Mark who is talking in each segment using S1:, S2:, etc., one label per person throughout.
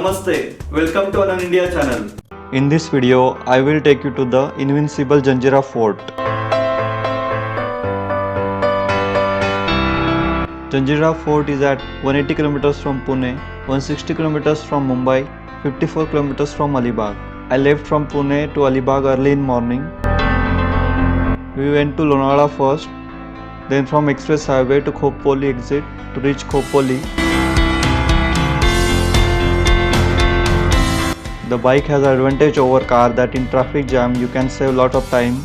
S1: Namaste, welcome to Anan India channel.
S2: In this video, I will take you to the invincible Janjira Fort. Janjira Fort is at 180 km from Pune, 160 km from Mumbai, 54 km from Alibag. I left from Pune to Alibag early in morning. We went to Lonavala first, then from express highway to Khopoli exit to reach Khopoli. The bike has an advantage over car that in traffic jam you can save lot of time.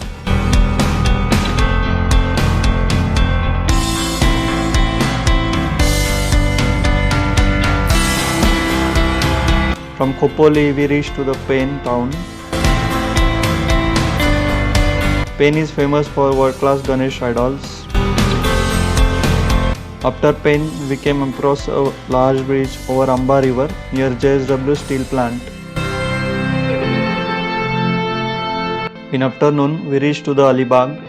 S2: From Khopoli we reached to the Pen town. Pen is famous for world-class Ganesh idols. After Pen we came across a large bridge over Amba river near JSW steel plant. In afternoon, we reached to the Alibag.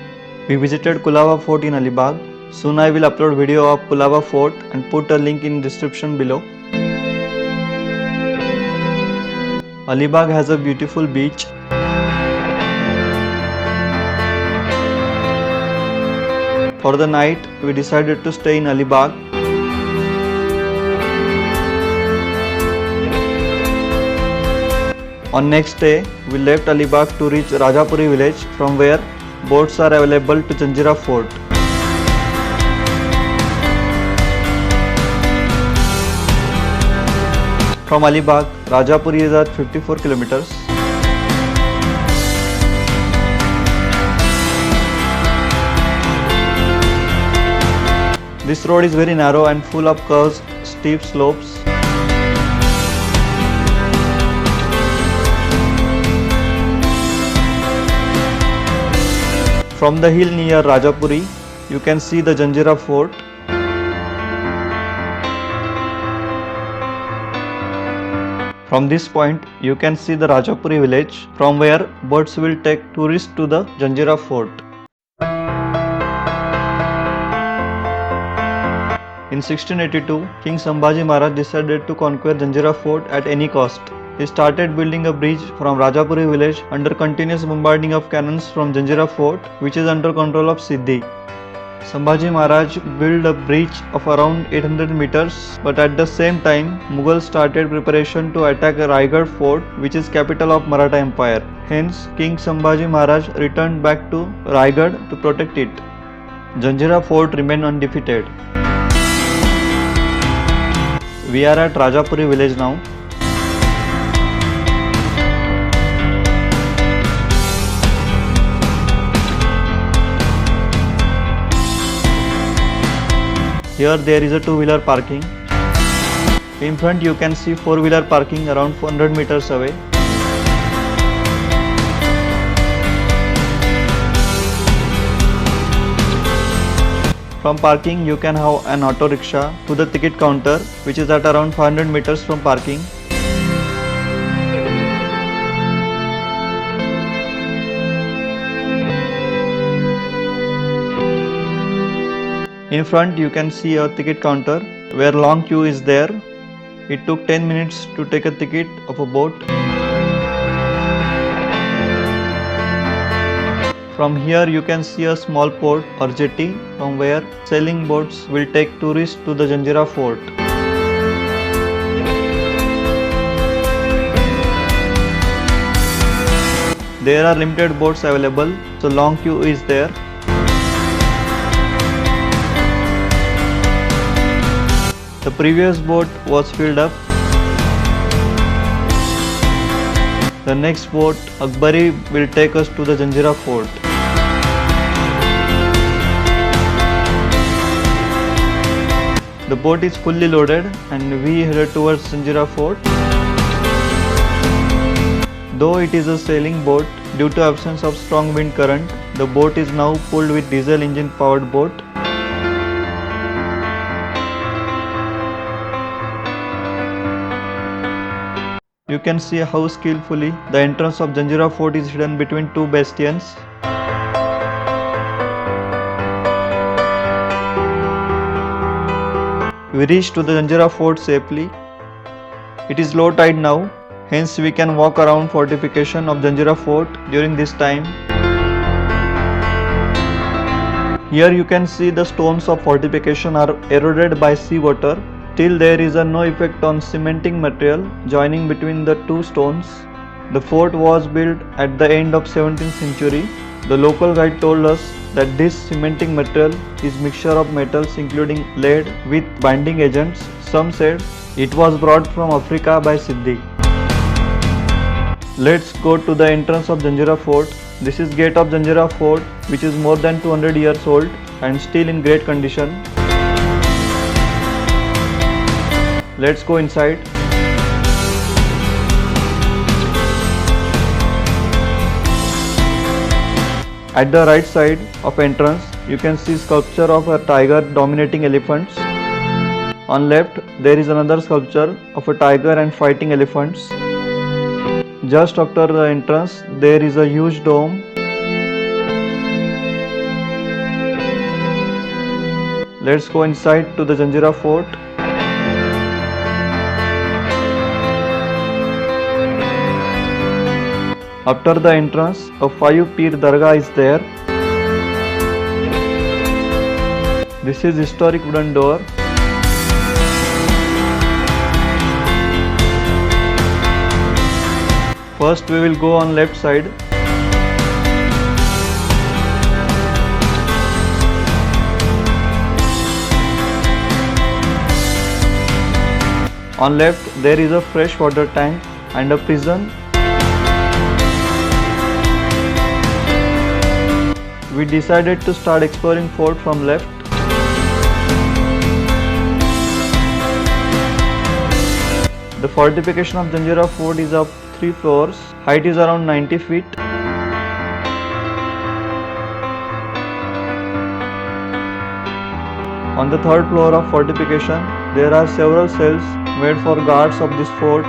S2: We visited Kulava Fort in Alibag. Soon I will upload video of Kulava Fort and put a link in description below. Alibag has a beautiful beach. For the night, we decided to stay in Alibag. On next day, we left Alibag to reach Rajapuri village, from where boats are available to Janjira Fort. From Alibag, Rajapuri is at 54 kilometers. This road is very narrow and full of curves, steep slopes. From the hill near Rajapuri, you can see the Janjira Fort. From this point, you can see the Rajapuri village, from where boats will take tourists to the Janjira Fort. In 1682, King Sambhaji Maharaj decided to conquer Janjira Fort at any cost. He started building a bridge from Rajapuri village under continuous bombarding of cannons from Janjira Fort, which is under control of Siddhi. Sambhaji Maharaj built a bridge of around 800 meters, but at the same time, Mughals started preparation to attack Raigad Fort, which is capital of Maratha Empire. Hence, King Sambhaji Maharaj returned back to Raigad to protect it. Janjira Fort remained undefeated. We are at Rajapuri village now. Here there is a two-wheeler parking. In front you can see four-wheeler parking around 400 meters away. From parking you can have an auto rickshaw to the ticket counter, which is at around 500 meters from parking. In front you can see a ticket counter where long queue is there. It took 10 minutes to take a ticket of a boat. From here you can see a small port or jetty, from where sailing boats will take tourists to the Janjira Fort. There are limited boats available, so long queue is there. The previous boat was filled up. The next boat, Akbari, will take us to the Janjira Fort. The boat is fully loaded and we headed towards Janjira Fort. Though it is a sailing boat, due to absence of strong wind current, the boat is now pulled with diesel engine powered boat. You can see how skillfully the entrance of Janjira Fort is hidden between two bastions. We reached to the Janjira Fort safely. It is low tide now, hence we can walk around fortification of Janjira Fort during this time. Here you can see the stones of fortification are eroded by seawater. Till there is no effect on cementing material joining between the two stones. The fort was built at the end of 17th century. The local guide told us that this cementing material is mixture of metals including lead with binding agents. Some said it was brought from Africa by Siddhi. Let's go to the entrance of Janjira Fort. This is gate of Janjira Fort, which is more than 200 years old and still in great condition. Let's go inside. At the right side of entrance, you can see sculpture of a tiger dominating elephants. On left, there is another sculpture of a tiger and fighting elephants. Just after the entrance, there is a huge dome. Let's go inside to the Janjira Fort. After the entrance, a 5-pier dargah is there. This is historic wooden door. First we will go on left side. On left there is a fresh water tank and a prison. We decided to start exploring fort from left. The fortification of Janjira Fort is of 3 floors. Height is around 90 feet. On the 3rd floor of fortification, there are several cells made for guards of this fort.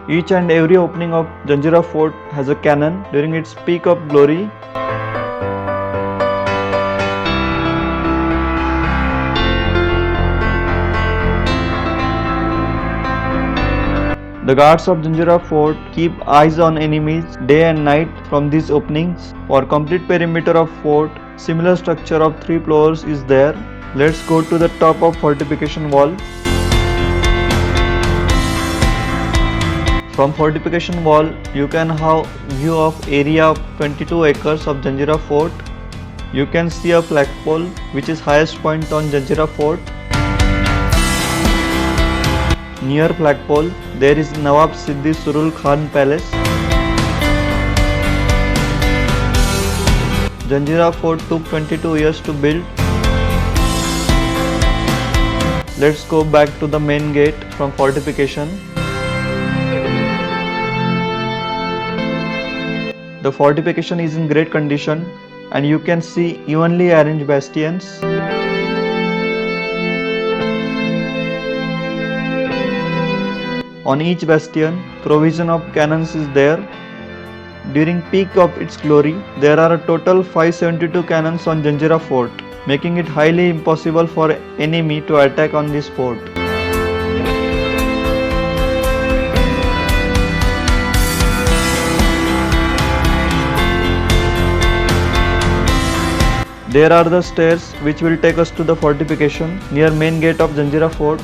S2: Each and every opening of Janjira Fort has a cannon during its peak of glory. The guards of Janjira Fort keep eyes on enemies day and night from these openings. For complete perimeter of fort, similar structure of 3 floors is there. Let's go to the top of fortification wall. From fortification wall, you can have view of area of 22 acres of Janjira Fort. You can see a flagpole which is highest point on Janjira Fort. Near flagpole, there is Nawab Siddhi Surul Khan Palace. Janjira Fort took 22 years to build. Let's go back to the main gate from fortification. The fortification is in great condition and you can see evenly arranged bastions. On each bastion, provision of cannons is there. During peak of its glory, there are a total 572 cannons on Janjira Fort, making it highly impossible for enemy to attack on this fort. There are the stairs which will take us to the fortification near main gate of Janjira Fort.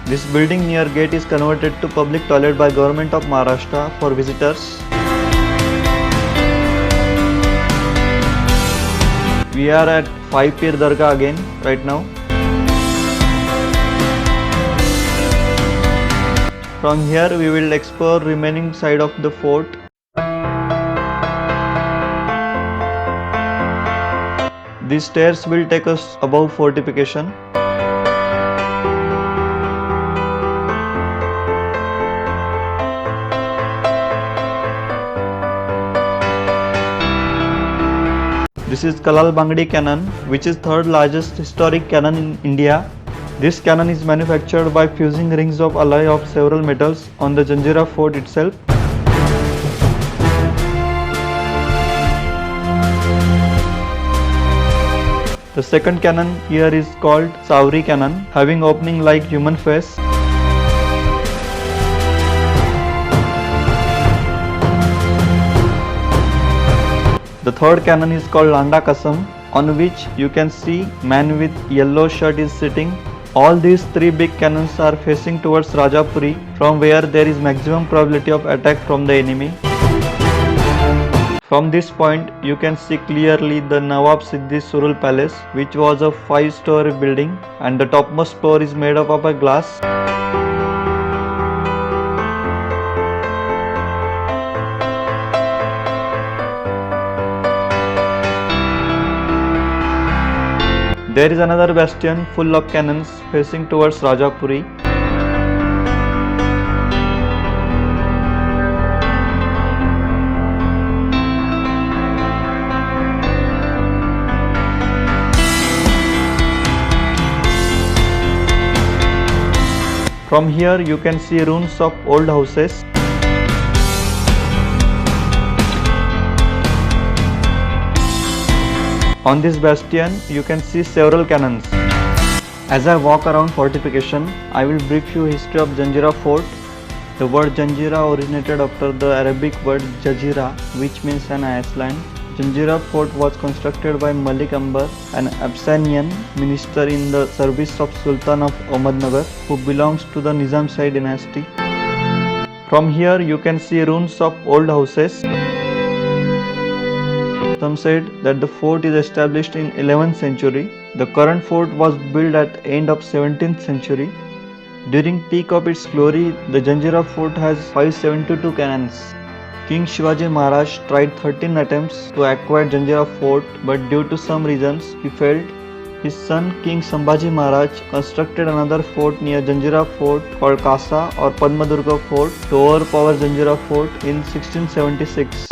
S2: This building near gate is converted to public toilet by Government of Maharashtra for visitors. We are at 5-pier dargah again right now. From here we will explore remaining side of the fort. These stairs will take us above fortification. This is Kalal Bangdi cannon, which is third largest historic cannon in India. This cannon is manufactured by fusing rings of alloy of several metals on the Janjira fort itself. The second cannon here is called Sauri cannon, having opening like human face. The third cannon is called Landa Kasam, on which you can see man with yellow shirt is sitting. All these three big cannons are facing towards Rajapuri, from where there is maximum probability of attack from the enemy. From this point, you can see clearly the Nawab Siddhi Surul Palace, which was a 5-story building, and the topmost floor is made up of a glass. There is another bastion full of cannons facing towards Rajapuri. From here you can see ruins of old houses. On this bastion you can see several cannons. As I walk around fortification, I will brief you history of Janjira Fort. The word Janjira originated after the Arabic word Jazira, which means an island. Janjira Fort was constructed by Malik Ambar, an Abyssinian minister in the service of Sultan of Ahmednagar, who belongs to the Nizam-Shahi dynasty. From here you can see ruins of old houses. Some said that the fort is established in 11th century. The current fort was built at end of 17th century. During peak of its glory, the Janjira Fort has 572 cannons. King Shivaji Maharaj tried 13 attempts to acquire Janjira Fort, but due to some reasons he failed. His son King Sambhaji Maharaj constructed another fort near Janjira Fort called Kasa or Padmadurga Fort to overpower Janjira Fort in 1676.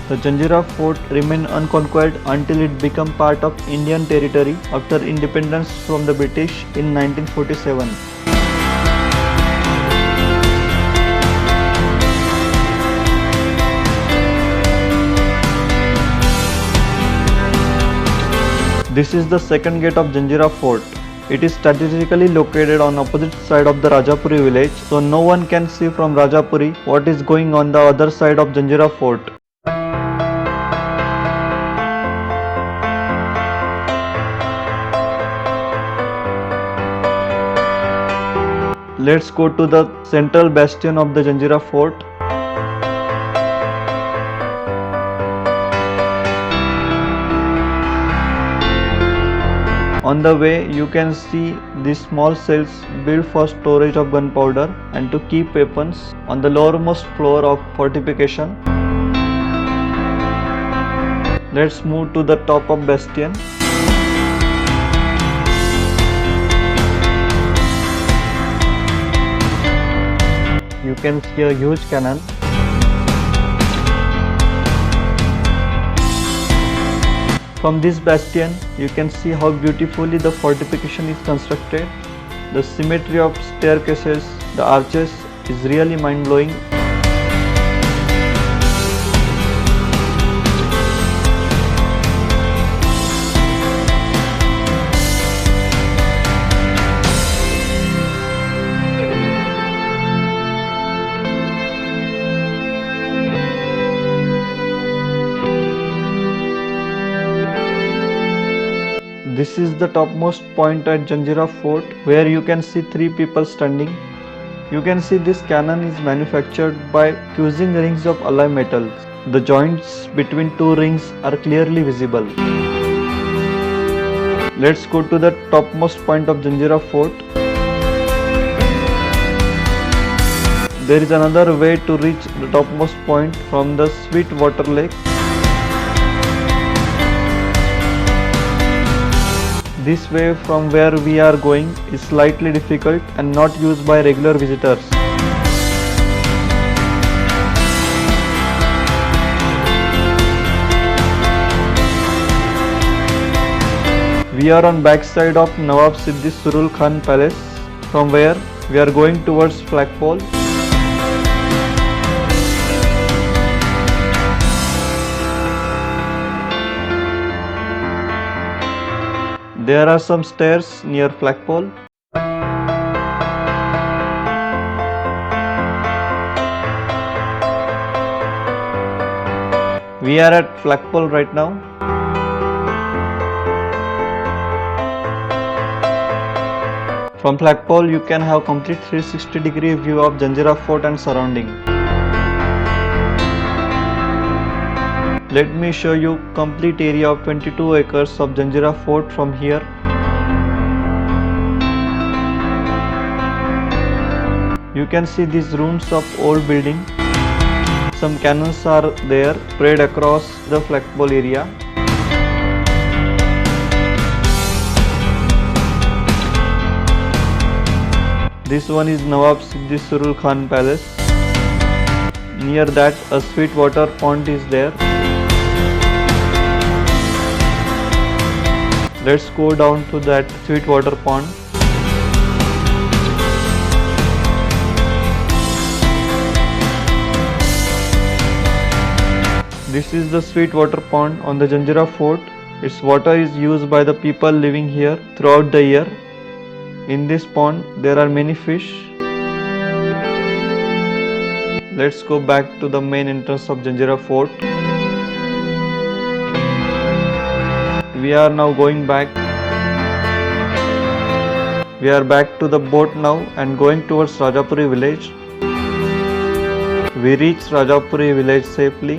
S2: The Janjira Fort remained unconquered until it became part of Indian territory after independence from the British in 1947. This is the second gate of Janjira Fort. It is strategically located on opposite side of the Rajapuri village, so no one can see from Rajapuri what is going on the other side of Janjira Fort. Let's go to the central bastion of the Janjira Fort. On the way you can see these small cells built for storage of gunpowder and to keep weapons on the lowermost floor of fortification. Let's move to the top of bastion. You can see a huge cannon. From this bastion, you can see how beautifully the fortification is constructed. The symmetry of staircases, the arches is really mind-blowing. This is the topmost point at Janjira Fort, where you can see 3 people standing. You can see this cannon is manufactured by fusing rings of alloy metals. The joints between 2 rings are clearly visible. Let's go to the topmost point of Janjira Fort. There is another way to reach the topmost point from the Sweet Water Lake. This way from where we are going is slightly difficult and not used by regular visitors. We are on backside of Nawab Siddhi Surul Khan Palace, from where we are going towards flagpole. There are some stairs near flagpole. We are at flagpole right now. From flagpole you can have complete 360-degree view of Janjira Fort and surrounding. Let me show you complete area of 22 acres of Janjira Fort from here. You can see these ruins of old building. Some cannons are there spread across the flagpole area. This one is Nawab Siddhi Surul Khan Palace. Near that a sweet water pond is there. Let's go down to that sweet water pond. This is the sweet water pond on the Janjira Fort. Its water is used by the people living here throughout the year. In this pond there are many fish. Let's go back to the main entrance of Janjira Fort. We are now going back. We are back to the boat now and going towards Rajapuri village. We reached Rajapuri village safely.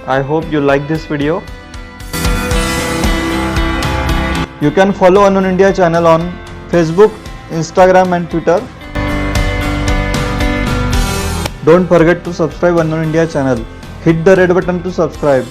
S2: I hope you like this video. You can follow Unknown India channel on Facebook, Instagram and Twitter. Don't forget to subscribe Unknown India channel. Hit the red button to subscribe.